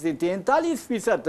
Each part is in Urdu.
43%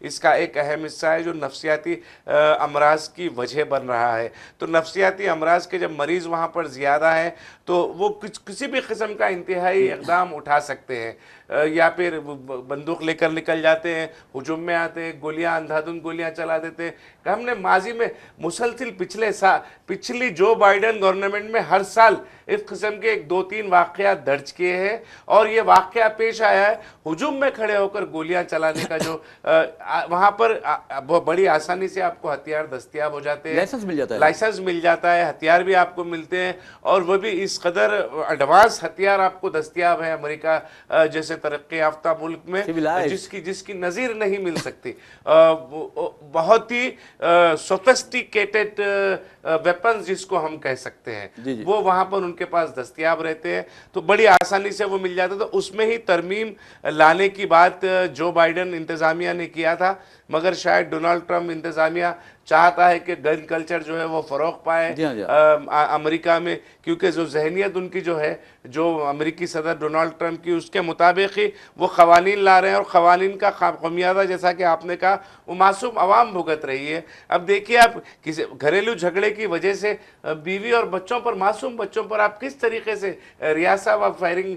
اس کا ایک اہم حصہ ہے جو نفسیاتی امراض کی وجہ بن رہا ہے. تو نفسیاتی امراض کے جب مریض وہاں پر زیادہ ہیں تو وہ کسی بھی قسم کا انتہائی اقدام اٹھا سکتے ہیں, یا پھر بندوق لے کر نکل جاتے ہیں, ہجوم میں آتے ہیں, گولیاں اندھا دھند گولیاں چلا دیتے ہیں. کہ ہم نے ماضی میں مسلسل پچھلی جو بائیڈن گورنمنٹ میں ہر سال اس قسم کے 2-3 واقعات درج کیے ہیں, اور یہ واقعہ پیش آیا ہے ہجوم میں کھڑے ہو کر گولیاں چلانے کا, جو وہاں پر بڑی آسانی سے آپ کو ہتھیار دستیاب ہو جاتے ہیں, لائسنس مل جاتا ہے, ہتھیار بھی آپ کو ملتے ہیں, اور وہ بھی اس قدر ایڈوانس ہتھیار آپ کو دستیاب ہے امریکہ جیسے ترقی یافتہ ملک میں, جس کی نظیر نہیں مل سکتی. بہت ہی سوفسٹیکیٹڈ ویپنز جس کو ہم کہہ سکتے ہیں وہ وہاں پر ان کے پاس دستیاب رہتے ہیں, تو بڑی آسانی سے وہ مل جاتا ہے. تو اس میں ہی ترمیم لانے کی بات جو بائیڈن انتظامیہ نے کیا تھا, مگر شاید ڈونلڈ ٹرمپ انتظامیہ چاہتا ہے کہ گن کلچر جو ہے وہ فروغ پائے امریکہ میں, کیونکہ جو ذہنیت ان کی جو ہے, جو امریکی صدر ڈونلڈ ٹرمپ کی, اس کے مطابق ہی وہ قوانین لا رہے ہیں, اور قوانین کا خمیازہ جیسا کہ آپ نے کہا وہ معصوم عوام بھگت رہی ہے. اب دیکھیے آپ کسی گھریلو جھگڑے کی وجہ سے بیوی اور بچوں پر, معصوم بچوں پر آپ کس طریقے سے ریاسہ و فائرنگ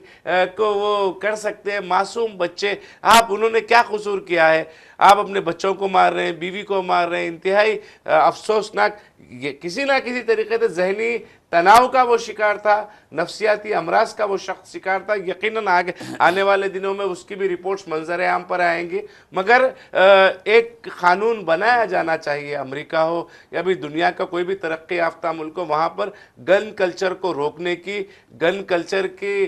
کو وہ کر سکتے ہیں. معصوم بچے, انہوں نے کیا قصور کیا ہے, آپ اپنے بچوں کو مار رہے ہیں, بیوی کو مار رہے ہیں. انتہائی افسوسناک, کسی نہ کسی طریقے سے ذہنی تناؤ کا وہ شکار تھا, نفسیاتی امراض کا وہ شخص شکار تھا. یقیناً آنے والے دنوں میں اس کی بھی رپورٹس منظر عام پر آئیں گی, مگر ایک قانون بنایا جانا چاہیے, امریکہ ہو یا بھی دنیا کا کوئی بھی ترقی یافتہ ملک ہو, وہاں پر گن کلچر کو روکنے کی, گن کلچر کی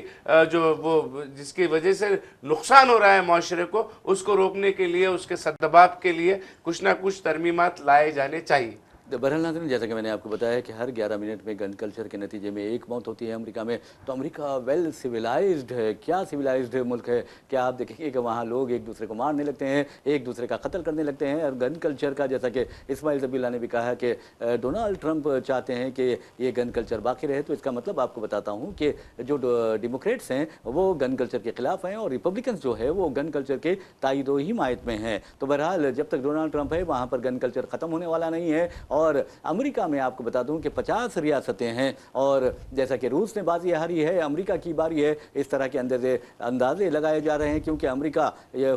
جو وہ جس کی وجہ سے نقصان ہو رہا ہے معاشرے کو, اس کو روکنے کے لیے, اس کے سدباب کے لیے کچھ نہ کچھ ترمیمات لائے جانے چاہیے. بہرحال ناظرین, جیسا کہ میں نے آپ کو بتایا کہ ہر 11 منٹ میں گن کلچر کے نتیجے میں ایک موت ہوتی ہے امریکہ میں. تو امریکہ ویل سویلائزڈ ہے, کیا سویلائزڈ ملک ہے. کیا آپ دیکھیں گے کہ وہاں لوگ ایک دوسرے کو مارنے لگتے ہیں, ایک دوسرے کا قتل کرنے لگتے ہیں. اور گن کلچر کا, جیسا کہ اسماعیل ذبیح اللہ نے بھی کہا کہ ڈونلڈ ٹرمپ چاہتے ہیں کہ یہ گن کلچر باقی رہے, تو اس کا مطلب آپ کو بتاتا ہوں کہ جو ڈیموکریٹس ہیں وہ گن کلچر کے خلاف ہیں, اور ریپبلکنز جو ہے وہ گن کلچر کے تائید و حمایت میں ہیں. تو بہرحال جب تک ڈونلڈ ٹرمپ ہے وہاں پر گن کلچر ختم ہونے والا نہیں ہے. اور امریکہ میں آپ کو بتا دوں کہ 50 ریاستیں ہیں, اور جیسا کہ روس نے بازی ہاری ہے, امریکہ کی باری ہے. اس طرح کے اندازے لگائے جا رہے ہیں, کیونکہ امریکہ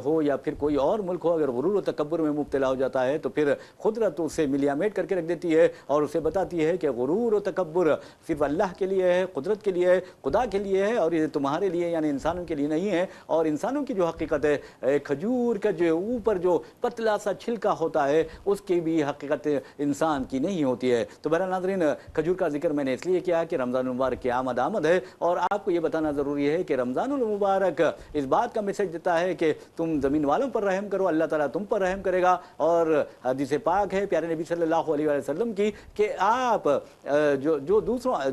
ہو یا پھر کوئی اور ملک ہو, اگر غرور و تکبر میں مبتلا ہو جاتا ہے تو پھر قدرت اسے ملیامیٹ کر کے رکھ دیتی ہے, اور اسے بتاتی ہے کہ غرور و تکبر صرف اللہ کے لیے ہے, قدرت کے لیے ہے, خدا کے لیے ہے, اور یہ تمہارے لیے یعنی انسانوں کے لیے نہیں ہے. اور انسانوں کی جو حقیقت ہے, کھجور کا جو اوپر جو پتلا سا چھلکا ہوتا ہے, اس کی بھی حقیقت انسان کی نہیں ہوتی ہے. تو بہرحال ناظرین, کھجور کا ذکر میں نے اس لیے کیا کہ رمضان المبارک کی آمد ہے, اور آپ کو یہ بتانا ضروری ہے کہ رمضان المبارک اس بات کا میسج دیتا ہے کہ تم زمین والوں پر رحم کرو, اللہ تعالیٰ تم پر رحم کرے گا. اور حدیث پاک ہے پیارے نبی صلی اللہ علیہ وسلم کی کہ آپ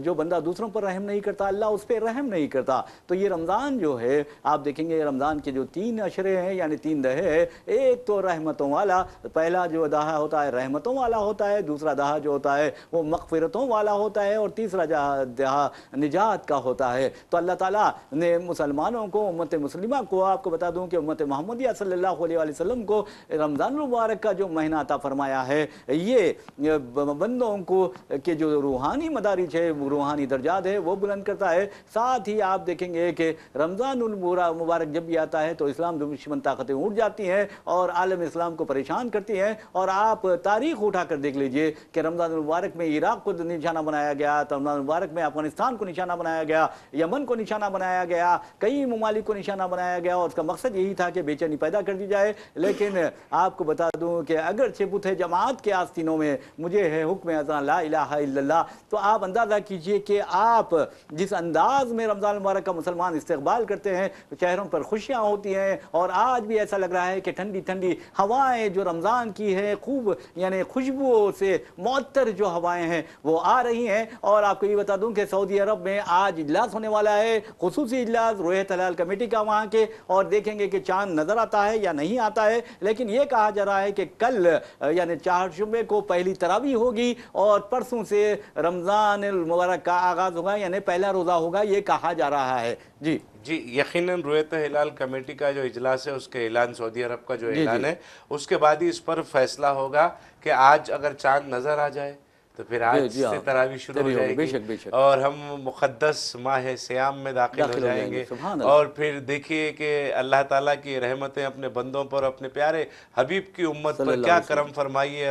جو بندہ دوسروں پر رحم نہیں کرتا, اللہ اس پہ رحم نہیں کرتا. تو یہ رمضان جو ہے, آپ دیکھیں گے رمضان کے جو 3 عشرے ہیں یعنی 3 دہے ہیں, ایک تو رحمتوں والا, پہلا جو دہا ہوتا ہے رحمتوں والا ہوتا ہے, دوسرا دہا جو ہوتا ہے وہ مغفرتوں والا ہوتا ہے, اور تیسرا دہا نجات کا ہوتا ہے. تو اللہ تعالیٰ نے مسلمانوں کو, امت مسلمہ کو, آپ کو بتا دوں کہ امت محمدیہ صلی اللہ علیہ وسلم کو رمضان المبارک کا جو مہینہ عطا فرمایا ہے, یہ بندوں کو کہ جو روحانی مدارج ہے, روحانی درجات ہے, وہ بلند کرتا ہے. ساتھ ہی آپ دیکھیں گے کہ رمضان المبارک جب بھی آتا ہے تو اسلام دشمن طاقتیں اٹھ جاتی ہیں اور عالم اسلام کو پریشان کرتی ہیں. اور آپ تاریخ اٹھا کر دیکھ لیجئے کہ رمضان المبارک میں عراق کو نشانہ بنایا گیا, تو رمضان المبارک میں افغانستان کو نشانہ بنایا گیا, یمن کو نشانہ بنایا گیا, کئی ممالک کو نشانہ بنایا گیا, اور اس کا مقصد یہی تھا کہ بے چینی پیدا کر دی جائے. لیکن آپ کو بتا دوں کہ اگرچہ بت ہے جماعت کے آستینوں میں مجھے ہے حکم اذان لا الہ الا اللہ, تو آپ اندازہ کیجئے کہ آپ جس انداز میں رمضان المبارک کا مسلمان استقبال کرتے ہیں, چہروں پر خوشیاں ہوتی ہیں, اور آج بھی ایسا لگ رہا ہے کہ ٹھنڈی ٹھنڈی ہوائیں جو رمضان کی ہیں, خوب یعنی خوشبو سے معطر جو ہوائیں ہیں وہ آ رہی ہیں. اور آپ کو یہ بتا دوں کہ سعودی عرب میں آج اجلاس ہونے والا ہے, خصوصی اجلاس رویت ہلال کمیٹی کا وہاں کے, اور دیکھیں گے کہ چاند نظر آتا ہے یا نہیں آتا ہے. لیکن یہ کہا جا رہا ہے کہ کل یعنی چہارشنبے کو پہلی تراویح ہوگی, اور پرسوں سے رمضان المبارک کا آغاز ہوگا, یعنی پہلا روزہ ہوگا, یہ کہا جا رہا ہے. جی جی یقیناً رویت ہلال کمیٹی کا جو اجلاس ہے اس کے اعلان، سعودی عرب کا جو اعلان ہے اس کے بعد ہی اس پر فیصلہ ہوگا کہ آج اگر چاند نظر آ جائے تو پھر آج جی سے ہاں، تراویح شروع ہو تراویح ہوگی، جائے بے گی شک بے شک، اور ہم مقدس ماہ سیام میں داخل ہو جائیں گے، سبحان اللہ، اور پھر دیکھیے کہ اللہ تعالیٰ کی رحمتیں اپنے بندوں پر، اپنے پیارے حبیب کی امت صلی پر اللہ کیا علیہ وسلم۔ کرم فرمائی ہے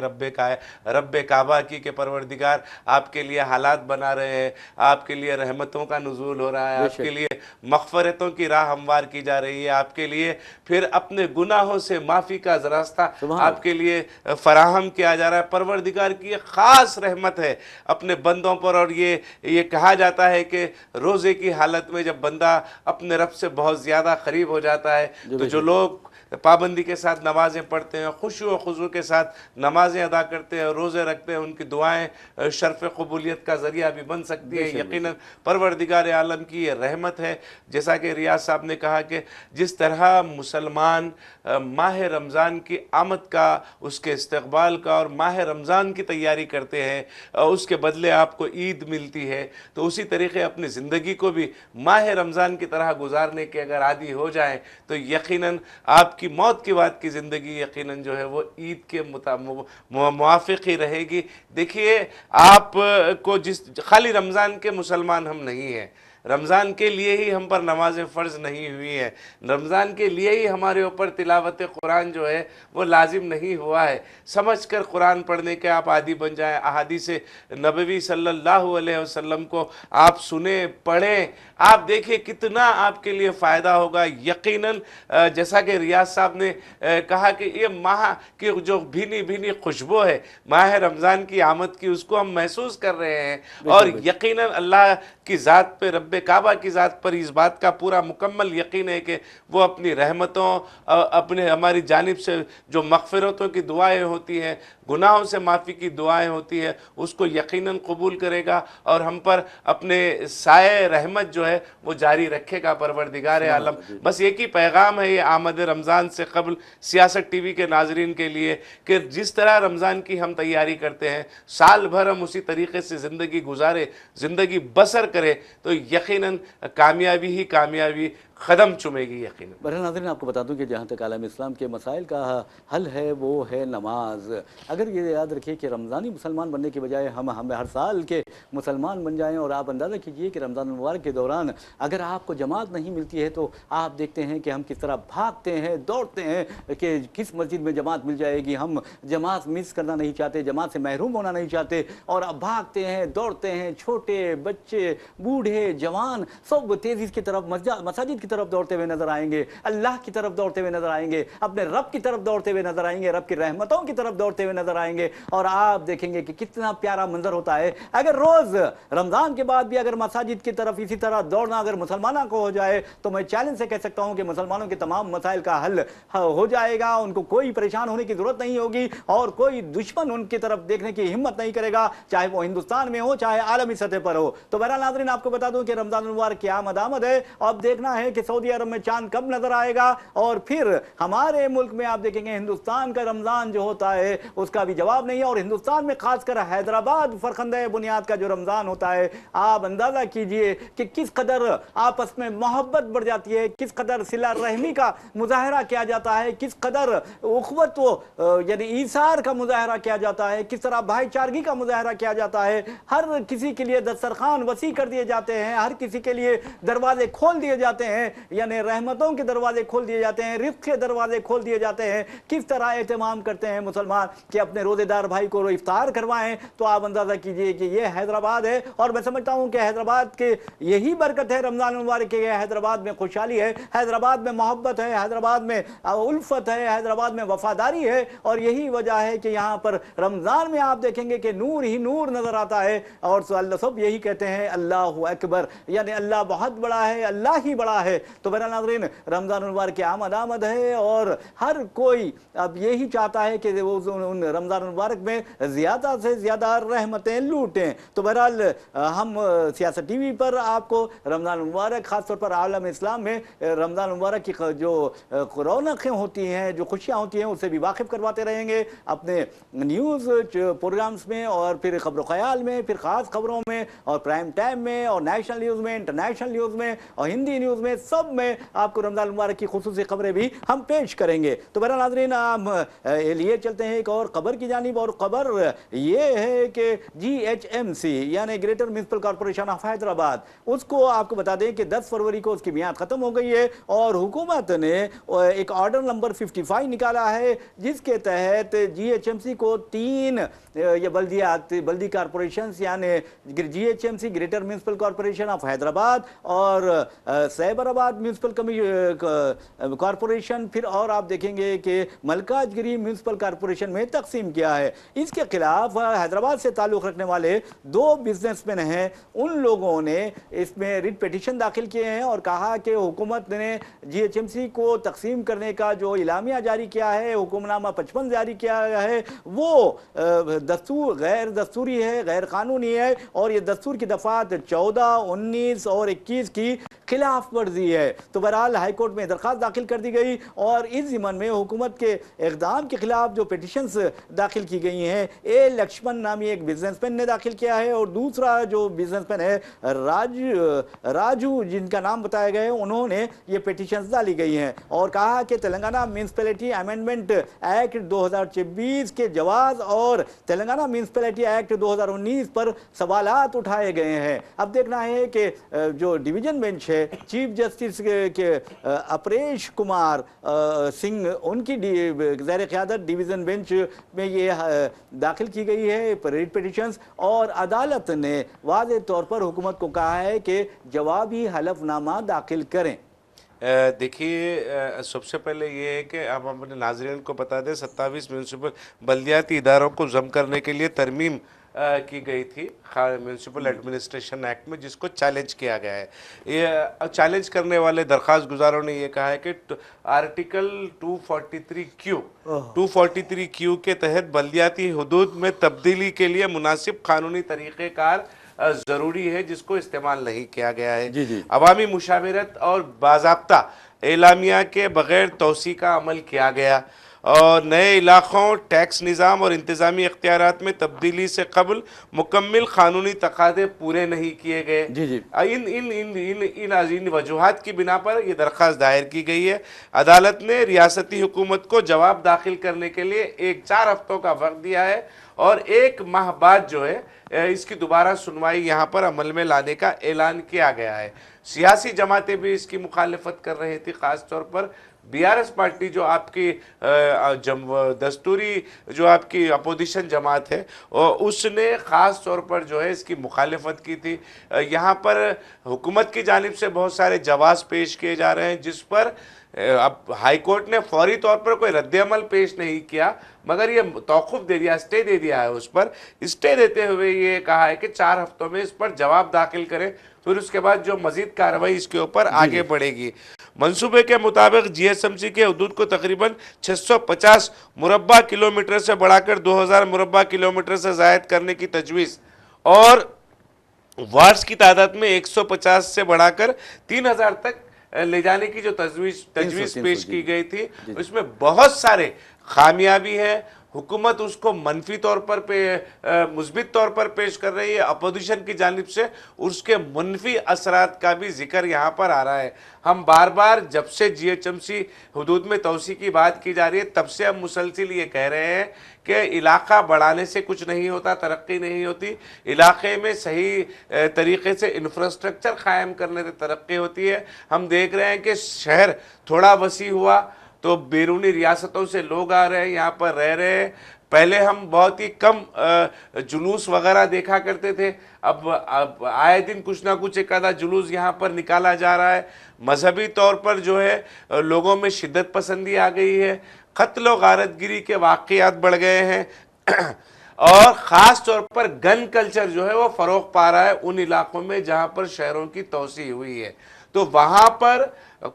رب کعبہ کی کہ پروردگار آپ کے لیے حالات بنا رہے ہیں، آپ کے لیے رحمتوں کا نزول ہو رہا ہے، بے آپ کے شک، لیے مغفرتوں کی راہ ہموار کی جا رہی ہے، آپ کے لیے پھر اپنے گناہوں سے معافی کا راستہ سبحان آپ کے اللہ، لیے فراہم کیا جا رہا ہے۔ پروردگار کی ایک خاص رحمت ہے اپنے بندوں پر، اور یہ کہا جاتا ہے کہ روزے کی حالت میں جب بندہ اپنے رب سے بہت زیادہ قریب ہو جاتا ہے تو بے جو شک، لوگ پابندی کے ساتھ نمازیں پڑھتے ہیں، خشوع و خضوع کے ساتھ نمازیں ادا کرتے ہیں، روزے رکھتے ہیں، ان کی دعائیں شرف قبولیت کا ذریعہ بھی بن سکتی بے ہیں۔ شک بے یقیناً شک، پروردگار عالم کی یہ رحمت ہے، جیسا کہ ریاض صاحب نے کہا کہ جس طرح مسلمان ماہ رمضان کی آمد کا، اس کے استقبال کا اور ماہ رمضان کی تیاری کرتے ہیں، اس کے بدلے آپ کو عید ملتی ہے، تو اسی طریقے اپنی زندگی کو بھی ماہ رمضان کی طرح گزارنے کے اگر عادی ہو جائیں تو یقیناً آپ کی موت کے بعد کی زندگی یقیناً جو ہے وہ عید کے موافق ہی رہے گی۔ دیکھیے آپ کو خالی رمضان کے مسلمان ہم نہیں ہیں، رمضان کے لیے ہی ہم پر نمازیں فرض نہیں ہوئی ہیں، رمضان کے لیے ہی ہمارے اوپر تلاوت قرآن جو ہے وہ لازم نہیں ہوا ہے۔ سمجھ کر قرآن پڑھنے کے آپ عادی بن جائیں، احادیث نبوی صلی اللہ علیہ وسلم کو آپ سنیں، پڑھیں، آپ دیکھیں کتنا آپ کے لیے فائدہ ہوگا۔ یقیناً جیسا کہ ریاض صاحب نے کہا کہ یہ ماہ کی جو بھینی بھینی خوشبو ہے ماہ رمضان کی آمد کی، اس کو ہم محسوس کر رہے ہیں، بے اور شک بے شک، یقیناً اللہ کی ذات پہ، رب کعبہ کی ذات پر اس بات کا پورا مکمل یقین ہے کہ وہ اپنی رحمتوں، اپنے ہماری جانب سے جو مغفرتوں کی دعائیں ہوتی ہیں، گناہوں سے معافی کی دعائیں ہوتی ہیں، اس کو یقیناً قبول کرے گا اور ہم پر اپنے سائے رحمت جو ہے وہ جاری رکھے گا پروردگار سبحان عالم۔ اللہ، جی بس ایک ہی پیغام ہے یہ آمد رمضان سے قبل سیاست ٹی وی کے ناظرین کے لیے کہ جس طرح رمضان کی ہم تیاری کرتے ہیں، سال بھر ہم اسی طریقے سے زندگی گزارے، زندگی بسر کرے، تو یقیناً کامیابی ہی کامیابی قدم چومے گی یقیناً۔ بہرحال ناظرین، آپ کو بتا دوں کہ جہاں تک عالم اسلام کے مسائل کا حل ہے وہ ہے نماز۔ اگر یہ یاد رکھیے کہ رمضانی مسلمان بننے کی بجائے ہم ہر سال کے مسلمان بن جائیں، اور آپ اندازہ کیجئے کہ رمضان المبارک کے دوران اگر آپ کو جماعت نہیں ملتی ہے تو آپ دیکھتے ہیں کہ ہم کس طرح بھاگتے ہیں، دوڑتے ہیں کہ کس مسجد میں جماعت مل جائے گی، ہم جماعت مس کرنا نہیں چاہتے، جماعت سے محروم ہونا نہیں چاہتے، اور اب بھاگتے ہیں، دوڑتے ہیں، چھوٹے بچے، بوڑھے، جوان، سب تیزی کی طرف مساجد کی طرف دوڑتے ہوئے نظر آئیں گے، اللہ کی طرف دوڑتے ہوئے نظر آئیں گے، اپنے رب کی طرف دوڑتے ہوئے نظر آئیں گے، رب کی رحمتوں کی طرف دوڑتے ہوئے نظر آئیں گے، اور آپ دیکھیں گے کہ کتنا پیارا منظر ہوتا ہے۔ اگر روز رمضان کے بعد بھی اگر مساجد کی طرف اسی طرح دوڑنا اگر مسلمانوں کو ہو جائے تو میں چیلنج سے کہہ سکتا ہوں کہ مسلمانوں کے تمام مسائل کا حل ہو جائے گا، ان کو کوئی پریشان ہونے کی ضرورت نہیں ہوگی، اور کوئی دشمن ان کی طرف دیکھنے کی ہمت نہیں کرے گا، چاہے وہ ہندوستان میں ہو چاہے عالمی سطح پر ہو۔ تو بہرحال ناظرین، آپ کو بتا دوں کہ رمضان المبارک کی آمد ہے، اب دیکھنا ہے کہ سعودی عرب میں چاند کب نظر آئے گا، اور پھر ہمارے ملک میں آپ دیکھیں گے ہندوستان کا رمضان جو ہوتا ہے اس کا بھی جواب نہیں ہے، اور ہندوستان میں خاص کر حیدرآباد فرخندہ بنیاد کا جو رمضان ہوتا ہے، آپ اندازہ کیجئے کہ کس قدر آپس میں محبت بڑھ جاتی ہے، کس قدر صلہ رحمی کا مظاہرہ کیا جاتا ہے، کس قدر اخوت یعنی ایثار کا مظاہرہ کیا جاتا ہے، کس طرح بھائی چارگی کا مظاہرہ کیا جاتا ہے، ہر کسی کے لیے دسترخوان وسیع کر دیے جاتے ہیں، ہر کسی کے لیے دروازے کھول دیے جاتے ہیں، یعنی رحمتوں کے دروازے کھول دیے جاتے ہیں، رزق کے دروازے کھول دیے جاتے ہیں۔ کس طرح اہتمام کرتے ہیں مسلمان کہ اپنے روزے دار بھائی کو افطار کروائیں، تو آپ اندازہ کیجئے کہ یہ حیدرآباد ہے، اور میں سمجھتا ہوں کہ حیدرآباد کے یہی برکت ہے رمضان المبارک کے، حیدرآباد میں خوشحالی ہے، حیدرآباد میں محبت ہے، حیدرآباد میں الفت ہے، حیدرآباد میں وفاداری ہے، اور یہی وجہ ہے کہ یہاں پر رمضان میں آپ دیکھیں گے کہ نور ہی نور نظر آتا ہے، اور سب یہی کہتے ہیں اللہ اکبر، یعنی اللہ بہت بڑا ہے، اللہ ہی بڑا ہے۔ ہے. تو بہرحال ناظرین, رمضان المبارک کی آمد ہے اور ہر کوئی اب یہی چاہتا ہے کہ وہ ان رمضان المبارک میں زیادہ سے زیادہ رحمتیں لوٹیں. تو بہرحال ہم سیاست ٹی وی پر آپ کو رمضان المبارک, خاص طور پر عالم اسلام میں رمضان المبارک کی جو رونقیں ہوتی ہیں, جو خوشیاں ہوتی ہیں, اسے بھی واقف کرواتے رہیں گے اپنے نیوز پروگرامز میں, اور پھر خبر و خیال میں, پھر خاص خبروں میں, اور پرائم ٹائم میں, اور نیشنل نیوز میں, انٹرنیشنل نیوز میں, اور ہندی نیوز میں, سب میں آپ کو رمضان المبارک کی خصوصی خبریں بھی ہم پیش کریں گے. تو بہرحال ناظرین, ہم لیے چلتے ہیں ایک اور خبر کی جانب, اور خبر یہ ہے کہ GHMC یعنی greater municipal corporation of Hyderabad, اس کو آپ کو بتا دیں کہ 10 فروری کو اس کی میعاد ختم ہو گئی ہے, اور حکومت نے ایک آرڈر نمبر 55 نکالا ہے, جس کے تحت GHMC کو 3 بلدی کارپوریشنز یعنی GHMC greater municipal corporation of Hyderabad اور سیبر آباد میونسپل کارپوریشن, پھر اور آپ دیکھیں گے کہ ملکاج گری میونسپل کارپوریشن میں تقسیم کیا ہے. اس کے خلاف حیدرآباد سے تعلق رکھنے والے 2 بزنس مین ہیں, ان لوگوں نے اس میں ریٹ پیٹیشن داخل کیے ہیں اور کہا کہ حکومت نے GHMC کو تقسیم کرنے کا جو اعلامیہ جاری کیا ہے, حکم نامہ 55 جاری کیا گیا ہے, وہ غیر دستوری ہے, غیر قانونی ہے, اور یہ دستور کی دفعات 14, 19 اور 21 کی خلاف ورزی ہے. تو بہرحال ہائی کورٹ میں درخواست داخل کر دی گئی, اور اس ضمن میں حکومت کے اقدام کے خلاف جو پیٹیشنز داخل کی گئی ہیں, لکشمن نامی ایک بزنس مین نے داخل کیا ہے, اور دوسرا جو بزنس مین ہے راجو جن کا نام بتایا گیا ہے, انہوں نے یہ پیٹیشنز ڈالی گئی ہیں, اور کہا کہ تلنگانہ میونسپلٹی امینڈمنٹ ایکٹ 2026 کے جواز اور تلنگانہ میونسپلٹی ایکٹ 2019 پر سوالات اٹھائے گئے ہیں. اب دیکھنا ہے کہ جو ڈویژن بینچ ہے, چیف جسٹس کے اپریش کمار سنگھ, ان کی زیر قیادت ڈویژن بینچ میں یہ داخل کی گئی ہے ریٹ پیٹیشنز, اور عدالت نے واضح طور پر حکومت کو کہا ہے کہ جوابی حلف نامہ داخل کریں. دیکھیے, سب سے پہلے یہ ہے کہ ہم اپنے ناظرین کو بتا دیں 27 میونسپل بلدیاتی اداروں کو ضم کرنے کے لیے ترمیم کی گئی تھی میونسپل ایڈمنسٹریشن ایکٹ میں, جس کو چیلنج کیا گیا ہے. یہ چیلنج کرنے والے درخواست گزاروں نے یہ کہا ہے کہ آرٹیکل 243Q کے تحت بلدیاتی حدود میں تبدیلی کے لیے مناسب قانونی طریقہ کار ضروری ہے, جس کو استعمال نہیں کیا گیا ہے. عوامی مشاورت اور باضابطہ اعلامیہ کے بغیر توسیع کا عمل کیا گیا, اور نئے علاقوں, ٹیکس نظام اور انتظامی اختیارات میں تبدیلی سے قبل مکمل قانونی تقاضے پورے نہیں کیے گئے. ان وجوہات کی بنا پر یہ درخواست دائر کی گئی ہے. عدالت نے ریاستی حکومت کو جواب داخل کرنے کے لیے 4 ہفتوں کا وقت دیا ہے, اور 1 ماہ بعد جو ہے اس کی دوبارہ سنوائی یہاں پر عمل میں لانے کا اعلان کیا گیا ہے. سیاسی جماعتیں بھی اس کی مخالفت کر رہی تھی, خاص طور پر BRS پارٹی جو آپ کی دستوری جو آپ کی اپوزیشن جماعت ہے, اس نے خاص طور پر جو ہے اس کی مخالفت کی تھی. یہاں پر حکومت کی جانب سے بہت سارے جواز پیش کیے جا رہے ہیں, جس پر اب ہائی کورٹ نے فوری طور پر کوئی رد عمل پیش نہیں کیا, مگر یہ توقف دے دیا, اسٹے دے دیا ہے. اس پر اسٹے دیتے ہوئے یہ کہا ہے کہ 4 ہفتوں میں اس پر جواب داخل کریں, پھر اس کے بعد جو مزید کارروائی اس کے اوپر آگے بڑھے گی. منصوبے کے مطابق GHMC کے حدود کو تقریباً 650 مربع کلومیٹر سے بڑھا کر 2000 مربع کلومیٹر سے زائد کرنے کی تجویز, اور وارڈز کی تعداد میں 150 سے بڑھا کر 3000 تک لے جانے کی جو تجویز پیش کی گئی تھی, اس میں بہت سارے خامیاں بھی ہیں. حکومت اس کو منفی طور پر مثبت طور پر پیش کر رہی ہے. اپوزیشن کی جانب سے اس کے منفی اثرات کا بھی ذکر یہاں پر آ رہا ہے. ہم بار بار جب سے GHMC حدود میں توسیع کی بات کی جا رہی ہے, تب سے ہم مسلسل یہ کہہ رہے ہیں کہ علاقہ بڑھانے سے کچھ نہیں ہوتا, ترقی نہیں ہوتی. علاقے میں صحیح طریقے سے انفراسٹرکچر قائم کرنے سے ترقی ہوتی ہے. ہم دیکھ رہے ہیں کہ شہر تھوڑا وسیع ہوا تو بیرونی ریاستوں سے لوگ آ رہے ہیں, یہاں پر رہ رہے ہیں. پہلے ہم بہت ہی کم جلوس وغیرہ دیکھا کرتے تھے, اب آئے دن کچھ نہ کچھ ایک آدھا جلوس یہاں پر نکالا جا رہا ہے. مذہبی طور پر جو ہے لوگوں میں شدت پسندی آ گئی ہے, قتل و غارت گری کے واقعات بڑھ گئے ہیں, اور خاص طور پر گن کلچر جو ہے وہ فروغ پا رہا ہے ان علاقوں میں جہاں پر شہروں کی توسیع ہوئی ہے. تو وہاں پر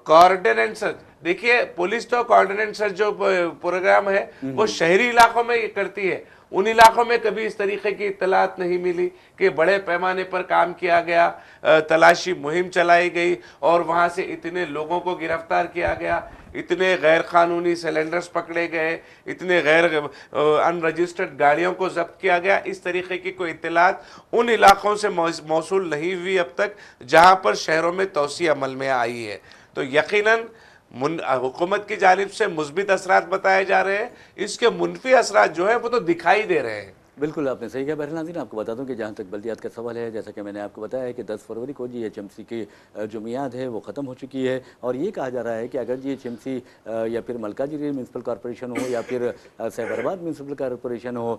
کوارڈیننٹ سرچ، دیکھیے پولیس تو کوارڈیننٹ سرچ جو پروگرام ہے وہ شہری علاقوں میں یہ کرتی ہے، ان علاقوں میں کبھی اس طریقے کی اطلاعات نہیں ملی کہ بڑے پیمانے پر کام کیا گیا، تلاشی مہم چلائی گئی اور وہاں سے اتنے لوگوں کو گرفتار کیا گیا، اتنے غیر قانونی سیلنڈرز پکڑے گئے، اتنے غیر ان رجسٹرڈ گاڑیوں کو ضبط کیا گیا۔ اس طریقے کی کوئی اطلاعات ان علاقوں سے موصول نہیں ہوئی اب تک جہاں پر شہروں میں توسیع عمل میں آئی ہے۔ تو یقیناً حکومت کی جانب سے مثبت اثرات بتائے جا رہے ہیں، اس کے منفی اثرات جو ہیں وہ تو دکھائی دے رہے ہیں۔ بالکل آپ نے صحیح کہا۔ بہرحال ناظرین، آپ کو بتا دوں کہ جہاں تک بلدیات کا سوال ہے، جیسا کہ میں نے آپ کو بتایا ہے کہ 10 فروری کو جی ایچ ایم سی کی جو میعاد ہے وہ ختم ہو چکی ہے، اور یہ کہا جا رہا ہے کہ اگر جی ایچ ایم سی یا پھر ملکاجگیری میونسپل کارپوریشن ہو یا پھر سیبرآباد میونسپل کارپوریشن ہو،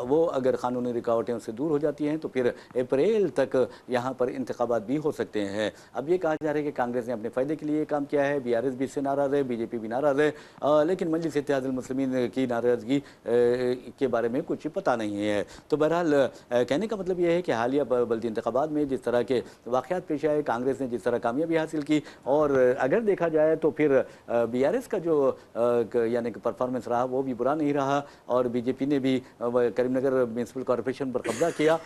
وہ اگر قانونی رکاوٹیں اس سے دور ہو جاتی ہیں تو پھر اپریل تک یہاں پر انتخابات بھی ہو سکتے ہیں۔ اب یہ کہا جا رہا ہے کہ کانگریس نے اپنے فائدے کے لیے یہ کام کیا ہے، بی آر ایس بھی اس سے ناراض ہے، بی جے پی بھی ناراض ہے، لیکن مجلس اتحاد المسلمین کی ناراضگی کے بارے میں کچھ پتہ نہیں ہے۔ تو بہرحال کہنے کا مطلب یہ ہے کہ حالیہ بلدی انتخابات میں جس طرح کے واقعات پیش آئے، کانگریس نے جس طرح کامیابی حاصل کی، اور اگر دیکھا جائے تو پھر بی آر ایس کا جو یعنی کہ پرفارمنس رہا وہ بھی برا نہیں رہا، اور بی جے پی نے بھی کریم نگر میونسپل کارپوریشن پر قبضہ کیا،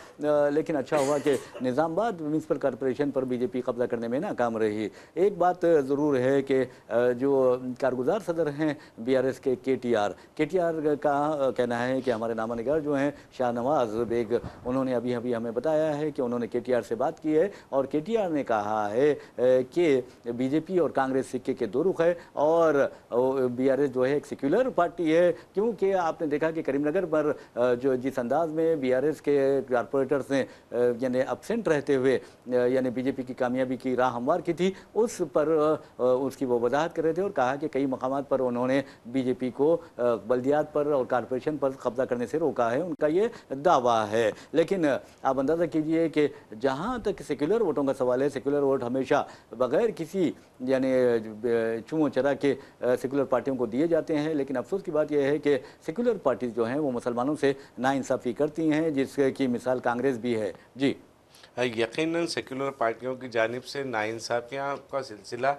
لیکن اچھا ہوا کہ نظام آباد میونسپل کارپوریشن پر بی جے پی قبضہ کرنے میں ناکام رہی۔ ایک بات ضرور ہے کہ جو کارگزار صدر ہیں بی آر ایس کے کے ٹی آر کا کہنا ہے کہ ہمارے نامہ نگار جو ہیں شاہ نواز بیگ، انہوں نے ابھی ہمیں بتایا ہے کہ انہوں نے کے ٹی آر سے بات کی ہے، اور کے ٹی آر نے کہا ہے کہ بی جے پی اور کانگریس سکے کے دو رخ ہے، اور بی آر ایس جو ہے ایک سیکولر پارٹی ہے، کیونکہ آپ نے دیکھا کہ کریم نگر پر جو جس انداز میں بی آر ایس کے کارپوریٹرز نے یعنی ابسینٹ رہتے ہوئے یعنی بی جے پی کی کامیابی کی راہ ہموار کی تھی، اس پر اس کی وہ وضاحت کر رہے تھے اور کہا کہ کئی مقامات پر انہوں نے بی جے پی کو بلدیات پر اور کارپوریشن پر قبضہ کرنے سے روکا ہے، ان کا یہ دعویٰ ہے۔ لیکن آپ اندازہ کیجئے کہ جہاں تک سیکولر ووٹوں کا سوال ہے، سیکولر ووٹ ہمیشہ بغیر کسی یعنی چوں چرا کے سیکولر پارٹیوں کو دیے جاتے ہیں، لیکن افسوس کی بات یہ ہے کہ سیکولر پارٹیز جو ہیں وہ مسلمانوں سے ناانصافی کرتی ہیں، جس کی مثال کانگریس بھی ہے۔ جی یقیناً سیکولر پارٹیوں کی جانب سے ناانصافیاں کا سلسلہ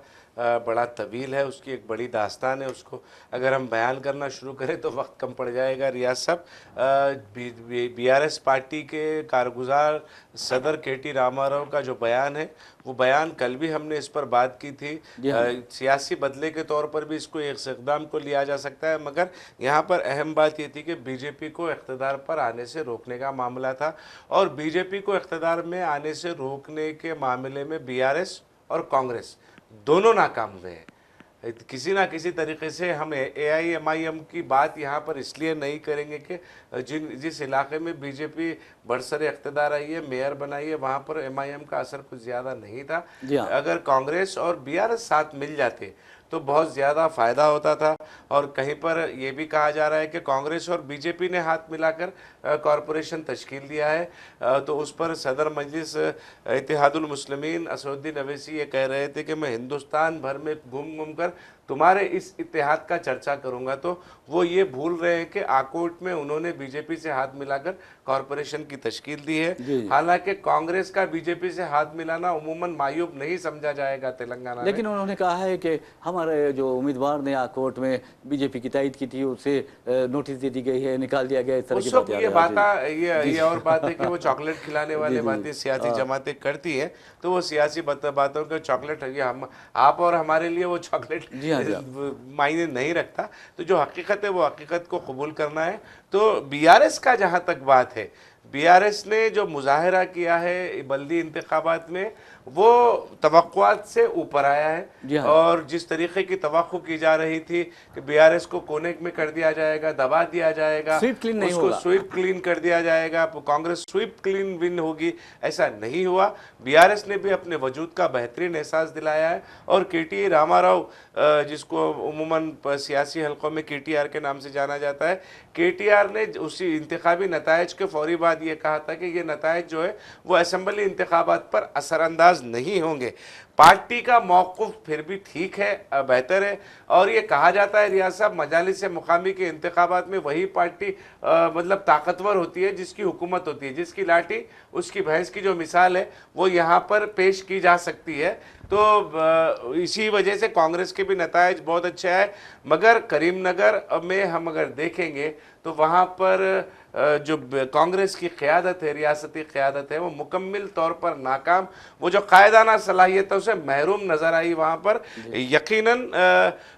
بڑا طویل ہے، اس کی ایک بڑی داستان ہے، اس کو اگر ہم بیان کرنا شروع کریں تو وقت کم پڑ جائے گا۔ ریاض صاحب، بی آر ایس پارٹی کے کارگزار صدر کے ٹی راما راؤ کا جو بیان ہے، وہ بیان کل بھی ہم نے اس پر بات کی تھی، سیاسی بدلے کے طور پر بھی اس کو ایک اقدام کو لیا جا سکتا ہے، مگر یہاں پر اہم بات یہ تھی کہ بی جے پی کو اقتدار پر آنے سے روکنے کا معاملہ تھا، اور بی جے پی کو اقتدار میں آنے سے روکنے کے معاملے میں بی آر ایس اور کانگریس دونوں ناکام ہوئے ہیں۔ کسی نہ کسی طریقے سے ہم اے آئی ایم آئی ایم کی بات یہاں پر اس لیے نہیں کریں گے کہ جس علاقے میں بی جے پی برسر اقتدار آئی ہے، میئر بنائی ہے، وہاں پر ایم آئی ایم کا اثر کچھ زیادہ نہیں تھا۔ اگر کانگریس اور بی آر ایس ساتھ مل جاتے تو بہت زیادہ فائدہ ہوتا تھا، اور کہیں پر یہ بھی کہا جا رہا ہے کہ کانگریس اور بی جے پی نے ہاتھ ملا کر کارپوریشن تشکیل دیا ہے، تو اس پر صدر مجلس اتحاد المسلمین اسد الدین اویسی یہ کہہ رہے تھے کہ میں ہندوستان بھر میں گھوم کر تمہارے اس اتحاد کا چرچا کروں گا، تو وہ یہ بھول رہے ہیں کہ آکوٹ میں انہوں نے بی جے پی سے ہاتھ ملا کر کارپوریشن کی تشکیل دی ہے۔ حالانکہ کانگریس کا بی جے پی سے ہاتھ ملانا عموماً معیوب نہیں سمجھا جائے گا تلنگانہ میں، لیکن انہوں نے کہا ہے کہ ہمارے جو امیدوار نے آکوٹ میں بی جے پی کی تائید کی تھی اسے نوٹس دے دی گئی ہے، نکال دیا گیا، اس طرح کی باتیں یہ اور بات ہے کہ وہ چاکلیٹ کھلانے والے باتیں سیاسی جماعتیں کرتی ہیں، تو وہ سیاسی باتوں کے چاکلیٹ آپ اور ہمارے لیے وہ چاکلیٹ معنی نہیں رکھتا، تو جو حقیقت ہے وہ حقیقت کو قبول کرنا ہے۔ تو بی آر ایس کا جہاں تک بات ہے، بی آر ایس نے جو مظاہرہ کیا ہے بلدی انتخابات میں وہ توقعات سے اوپر آیا ہے، اور جس طریقے کی توقع کی جا رہی تھی کہ بی آر ایس کو کونے میں کر دیا جائے گا، دبا دیا جائے گا، اس کو سویپ کلین کر دیا جائے گا، کانگریس سویپ کلین ون ہوگی، ایسا نہیں ہوا۔ بی آر ایس نے بھی اپنے وجود کا بہترین احساس دلایا ہے، اور کے ٹی راما راؤ جس کو عموماً سیاسی حلقوں میں کے ٹی آر کے نام سے جانا جاتا ہے، کے ٹی آر نے اسی انتخابی نتائج کے فوری بعد بعد یہ کہا تھا کہ یہ نتائج جو ہے وہ اسمبلی انتخابات پر اثر انداز نہیں ہوں گے. پارٹی کا موقف پھر بھی ٹھیک ہے, بہتر ہے, اور یہ کہا جاتا ہے ریاض صاحب مجالس مقامی کے انتخابات میں وہی پارٹی مطلب طاقتور ہوتی ہے جس کی حکومت ہوتی ہے, جس کی لاٹھی اس کی بھینس کی جو مثال ہے وہ یہاں پر پیش کی جا سکتی ہے. تو اسی وجہ سے کانگریس کے بھی نتائج بہت اچھا ہے, مگر کریم نگر میں ہم اگر دیکھیں گے تو وہاں پر جو کانگریس کی قیادت ہے, ریاستی قیادت ہے, وہ مکمل طور پر ناکام, وہ جو قائدانہ صلاحیتوں سے محروم نظر آئی وہاں پر. یقیناً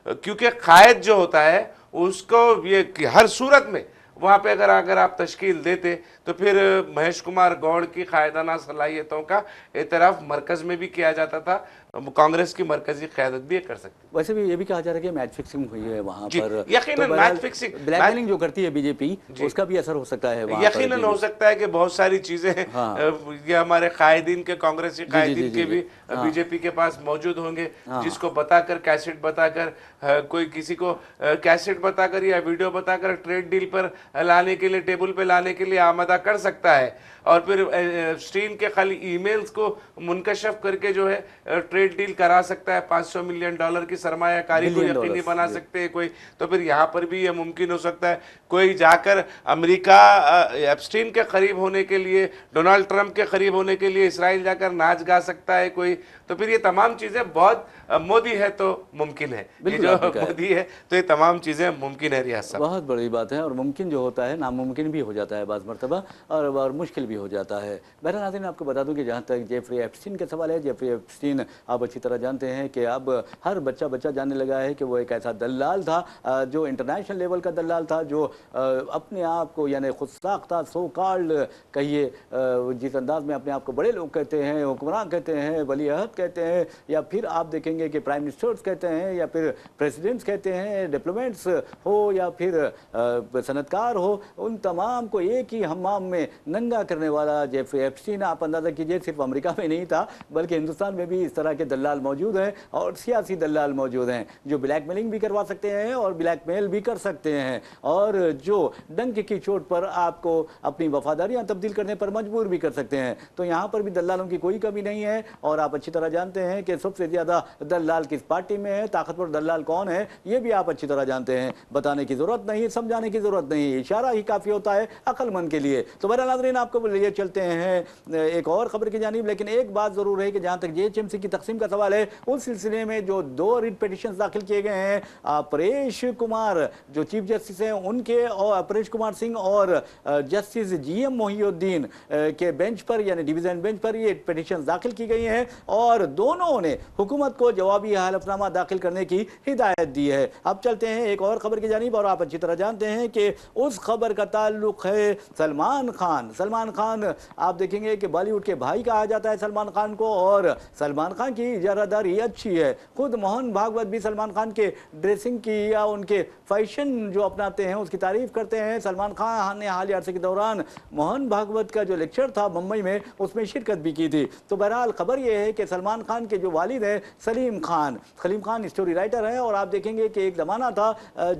کیونکہ قائد جو ہوتا ہے اس کو یہ ہر صورت میں وہاں پہ اگر آپ تشکیل دیتے تو پھر مہیش کمار گوڑ کی قائدانہ صلاحیتوں کا اعتراف مرکز میں بھی کیا جاتا تھا, کانگریس کی مرکزی قیادت بھی یہ کر سکتی. ویسے بھی یہ بھی کہا جا رہا ہے کہ میچ فکسنگ ہوئی ہے وہاں پر, یقیناً میچ فکسنگ, بلیک میلنگ جو کرتی ہے بی جے پی اس کا بھی اثر ہو سکتا ہے وہاں پر. یقیناً ہو سکتا ہے کہ بہت ساری چیزیں یہ ہمارے قائدین کے, کانگریسی قائدین کے بھی بی جے پی کے پاس موجود ہوں گے, جس کو بتا کر کیسٹ بتا کر کوئی کسی کو کیسٹ بتا کر یا ویڈیو بتا کر ٹریڈ ڈیل پر لانے کے لیے, ٹیبل پہ لانے کے لیے آمادہ کر سکتا ہے, اور پھر اسٹین کے خالی ای میلز کو منکشف کر کے جو ہے ٹریڈ ڈیل کرا سکتا ہے. $500 ملین کی سرمایہ کاری کو یقینی بنا سکتے ہیں کوئی, تو پھر یہاں پر بھی یہ ممکن ہو سکتا ہے کوئی جا کر امریکہ ایپسٹین کے قریب ہونے کے لیے, ڈونالڈ ٹرمپ کے قریب ہونے کے لیے اسرائیل جا کر ناچ گا سکتا ہے کوئی. تو پھر یہ تمام چیزیں بہت, مودی ہے تو ممکن ہے, یہ جو مودی ہے تو یہ تمام چیزیں ممکن ہے. ریاض صاحب بہت بڑی بات ہے, اور ممکن جو ہوتا ہے ناممکن بھی ہو جاتا ہے بعض مرتبہ, اور مشکل بھی ہو جاتا ہے. بہرحال ناظرین آپ کو بتا دوں کہ جہاں تک جیفری ایپسٹین کا سوال ہے, جیفری ایپسٹین آپ اچھی طرح جانتے ہیں کہ اب ہر بچہ جاننے لگا ہے کہ وہ ایک ایسا دلال تھا جو انٹرنیشنل لیول کا دلال تھا, جو اپنے آپ کو یعنی خود ساختہ سو کالڈ کہیے, جس انداز میں اپنے آپ کو بڑے لوگ کہتے ہیں, حکمران کہتے ہیں, ولی عہد کہتے ہیں, یا پھر آپ دیکھیں گے کہ پرائم منسٹرز کہتے ہیں, یا پھر پریزیڈنٹس کہتے ہیں, ڈپلومیٹس ہو یا پھر صنعتکار ہو, ان تمام کو ایک ہی حمام میں ننگا کرنے والا جیفری ایپسٹین. آپ اندازہ کیجئے صرف امریکہ میں نہیں تھا بلکہ ہندوستان میں بھی اس طرح کے دلال موجود ہیں, اور سیاسی دلال موجود ہیں جو بلیک میلنگ بھی کروا سکتے ہیں اور بلیک میل بھی کر سکتے ہیں, اور جو ڈنک کی چوٹ پر آپ کو اپنی وفاداریاں تبدیل کرنے پر مجبور بھی کر سکتے ہیں. تو یہاں پر بھی دلالوں کی کوئی کمی نہیں ہے, اور آپ اچھی طرح جانتے ہیں کہ سب سے زیادہ دلال کس پارٹی میں ہے, طاقتور دلال کون ہے, یہ بھی آپ اچھی طرح جانتے ہیں. بتانے کی ضرورت نہیں, سمجھانے کی ضرورت نہیں, اشارہ ہی کافی ہوتا ہے عقل مند کے لیے. تو بہرحال ناظرین آپ کو لیے چلتے ہیں ایک اور خبر کی جانب, لیکن ایک بات ضرور ہے کہ جہاں تک JHMC کی تقسیم کا سوال ہے, اس سلسلے میں جو 2 ریٹ پیٹیشنز داخل کیے گئے ہیں, پریش کمار جو چیف جسٹس ہیں ان کے, اور پریش کمار سنگھ اور جسٹس GM محی الدین کے بینچ پر یعنی ڈویژن بینچ پر یہ پیٹیشنز داخل کی گئی ہیں, اور دونوں نے حکومت کو جوابی حلف نامہ داخل کرنے کی ہدایت دی ہے. اب چلتے ہیں ایک اور خبر کی جانب, اور آپ اچھی طرح جانتے ہیں کہ اس خبر کا تعلق ہے سلمان خان. سلمان خان آپ دیکھیں گے کہ بالی ووڈ کے بھائی کہا جاتا ہے سلمان خان کو, اور سلمان خان کی اجارہ داری اچھی ہے. خود موہن بھاگوت بھی سلمان خان کے ڈریسنگ کی یا ان کے فیشن جو اپناتے ہیں اس کی تعریف کرتے ہیں. سلمان خان نے حالیہ عرصے کے دوران موہن بھاگوت کا جو لیکچر تھا ممبئی میں, اس میں شرکت بھی کی تھی. تو بہرحال خبر یہ ہے کہ سلمان خان کے جو والد ہیں سلیم خان اسٹوری رائٹر ہیں, اور آپ دیکھیں گے کہ ایک زمانہ تھا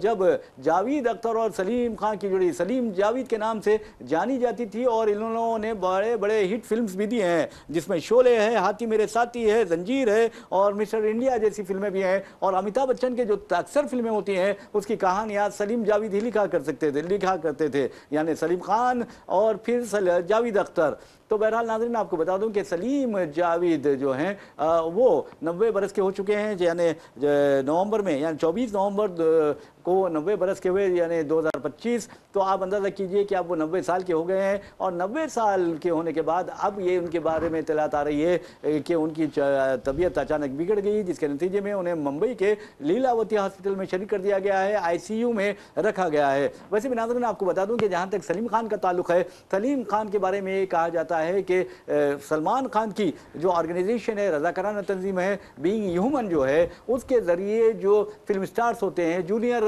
جب جاوید اختر اور سلیم خان کی جوڑی سلیم جاوید کے نام سے جانی جاتی تھی, اور انہوں نے بڑے بڑے ہٹ فلمز بھی دیے ہیں جس میں شعلے ہے, ہاتھی میرے ساتھی ہے, زنجیر ہے, اور مسٹر انڈیا جیسی فلمیں بھی ہیں. اور امیتابھ بچن کے جو اکثر فلمیں ہوتی ہیں اس کی کہانیاں سلیم جاوید ہی لکھا کرتے تھے, یعنی سلیم خان اور پھر جاوید اختر. تو بہرحال ناظرین آپ کو بتا دوں کہ سلیم جاوید جو ہیں وہ 90 برس کے ہو چکے ہیں, یعنی نومبر میں, یعنی 24 نومبر کو 90 برس کے ہوئے, یعنی 2025. تو آپ اندازہ کیجئے کہ اب وہ 90 سال کے ہو گئے ہیں, اور 90 سال کے ہونے کے بعد اب یہ ان کے بارے میں اطلاعات آ رہی ہے کہ ان کی طبیعت اچانک بگڑ گئی, جس کے نتیجے میں انہیں ممبئی کے لیلاوتی ہاسپٹل میں شریک کر دیا گیا ہے, ICU میں رکھا گیا ہے. ویسے بھی ناظرین آپ کو بتا دوں کہ جہاں تک سلیم خان کا تعلق ہے, سلیم خان کے بارے میں یہ کہا جاتا ہے کہ سلمان خان کی جو آرگنائزیشن ہے, رضاکارانہ تنظیم ہے بینگ ہیومن جو ہے, اس کے ذریعے جو فلم سٹارز ہوتے ہیں, جونیئر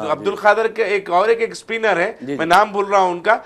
عبد القادر کے ایک اسپنر ہے, میں نام بھول رہا ہوں ان کا,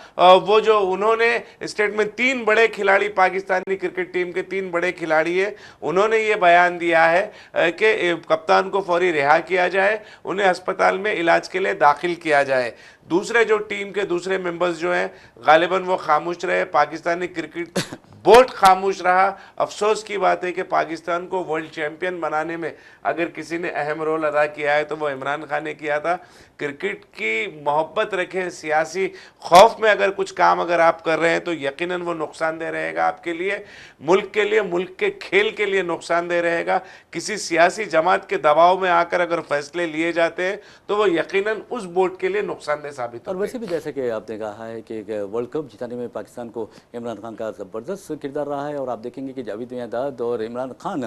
وہ جو انہوں نے اسٹیٹ میں 3 بڑے کھلاڑی, پاکستانی کرکٹ ٹیم کے 3 بڑے کھلاڑی ہیں, انہوں نے یہ بیان دیا ہے کہ کپتان کو فوری رہا کیا جائے, انہیں ہسپتال میں علاج کے لیے داخل کیا جائے. دوسرے جو ٹیم کے دوسرے ممبرز جو ہیں غالباً وہ خاموش رہے, پاکستانی کرکٹ بورڈ خاموش رہا. افسوس کی بات ہے کہ پاکستان کو ورلڈ چیمپئن بنانے میں اگر کسی نے اہم رول ادا کیا ہے تو وہ عمران خان نے کیا تھا. کرکٹ کی محبت رکھیں, سیاسی خوف میں اگر کچھ کام اگر آپ کر رہے ہیں تو یقیناً وہ نقصان دہ رہے گا آپ کے لیے, ملک کے لیے, ملک کے کھیل کے لیے نقصان دہ رہے گا. کسی سیاسی جماعت کے دباؤ میں آ کر اگر فیصلے لیے جاتے ہیں تو وہ یقیناً اس بورڈ کے لیے نقصان دہ ثابت ہوتے ہیں. اور ویسے بھی جیسے کہ آپ نے کہا ہے کہ ورلڈ کپ جتانے میں پاکستان کو عمران خان کا زبردست کردار رہا ہے, اور آپ دیکھیں گے کہ جاوید میاں اور عمران خان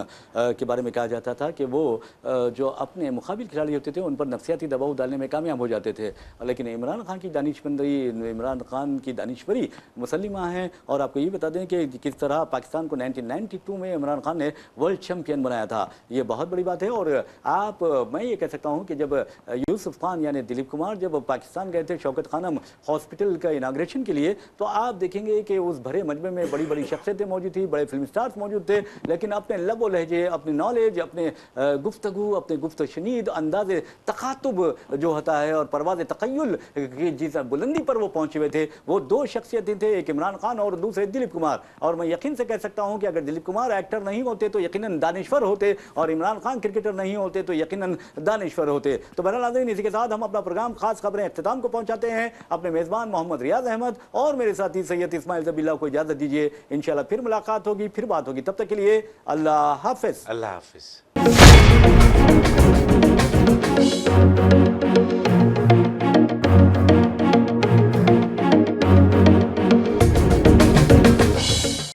کے بارے میں کہا جاتا تھا کہ وہ جو اپنے مقابل کھلاڑی ہوتے تھے ان پر نفسیاتی دباؤ ڈالنے میں کامیاب ہو جاتے تھے, لیکن عمران خان کی دانشوری مسلمہ ہیں. اور آپ کو یہ بتا دیں کہ کس طرح پاکستان کو 1992 میں عمران خان نے ورلڈ چیمپئن بنایا تھا, یہ بہت بڑی بات ہے. اور میں یہ کہہ سکتا ہوں کہ جب یوسف خان یعنی دلیپ کمار جب پاکستان گئے تھے شوکت خانم ہاسپٹل کا اناگریشن کے لیے, تو آپ دیکھیں گے کہ اس بھرے مجمع میں بڑی بڑی شخصیتیں موجود تھیں, بڑے فلم سٹارز موجود تھے, لیکن اپنے لب و لہجے, اپنی نالج, اپنے گفتگو, اپنے گفت و شنید انداز تخاطب جو ہوتا ہے اور پرواز تخیل کی جس بلندی پر وہ پہنچے ہوئے تھے, وہ 2 شخصیتیں تھے, ایک عمران خان اور دوسرے دلیپ کمار. اور میں یقین سے کہہ سکتا ہوں کہ اگر دلیپ کمار ایکٹر نہیں ہوتے تو یقیناً دانشور ہوتے, اور عمران خان کرکٹر نہیں ہوتے تو یقیناً دانشور ہوتے. تو بہرحال ناظرین, اسی کے ساتھ ہم اپنا پروگرام خاص خبریں اختتام کو پہنچاتے ہیں. اپنے میزبان محمد ریاض احمد اور میرے ساتھی سید اسماعیل ذبیح اللہ کو اجازت دیجیے. انشاءاللہ پھر ملاقات ہوگی, پھر بات ہوگی. تب تک کے لیے اللہ حافظ. اللہ حافظ.